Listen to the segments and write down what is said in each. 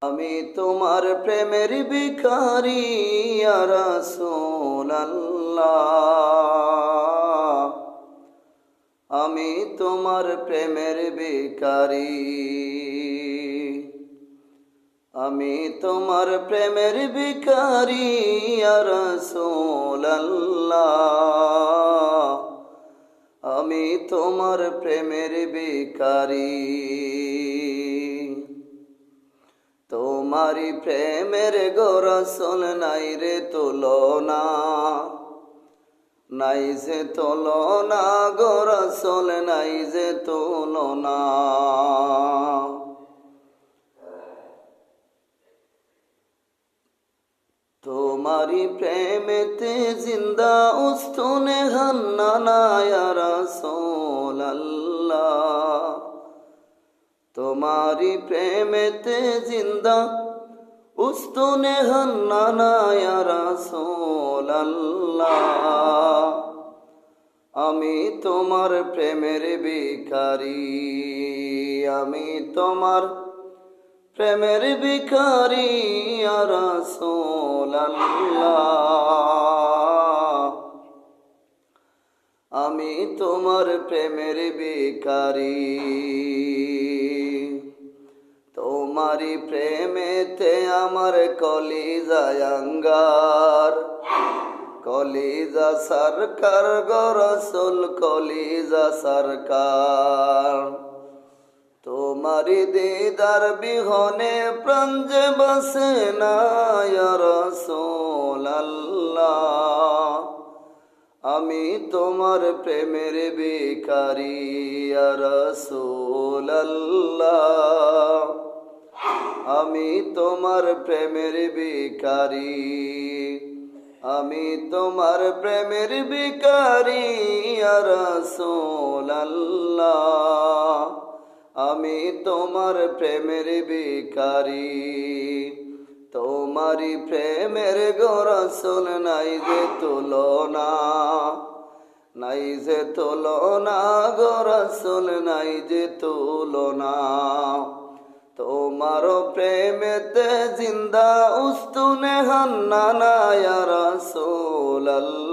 আমি তোমার প্রেমের ভিখারি ইয়া রাসূলুল্লাহ, আমি তোমার প্রেমের ভিখারি, আমি তোমার প্রেমের ভিখারি ইয়া রাসূলুল্লাহ, আমি তোমার প্রেমের ভিখারি। তোমারি প্রেমের গো রাসূল নাই রে তুলনা, নাই যে তুলনা গো রাসূল নাই যে তুলনা। তোমারি প্রেমেতে জিন্দা উস্তুনে হান্নানা ইয়া রাসূলুল্লাহ, তোমারি প্রেমেতে জিন্দা উস্তুনে হান্নানা ইয়া রাসূলুল্লাহ, আমি তোমার প্রেমের ভিখারি, আমি তোমার প্রেমের ভিখারি ইয়া রাসূলুল্লাহ, আমি তোমার প্রেমের ভিখারি। তোমারি প্রেমেতে আমার কলিজা আঙ্গার, কলিজা সরকার গো রাসূল কলিজা সরকার। তোমারি দিদার বিহনে প্রাণ যে বাসে না ইয়া রাসূলুল্লাহ, আমি তোমার প্রেমের ভিখারি ইয়া রাসূলুল্লাহ, আমি তোমার প্রেমের ভিখারি, আমি তোমার প্রেমের ভিখারি ইয়া রাসূলুল্লাহ, আমি তোমার প্রেমের ভিখারি। তোমারি প্রেমের গো রাসূল নাই যে তুলনা, নাই যে তুলনা গো রাসূল নাই যে তুলনা। তোমার প্রেমেতে জিন্দা উস্তুনে হান্নানা ইয়া রাসূলুল্লাহ,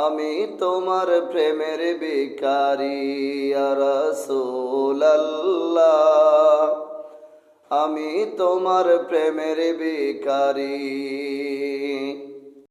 আমি তোমার প্রেমের ভিখারি ইয়া রাসূলুল্লাহ, আমি তোমার প্রেমের ভিখারি।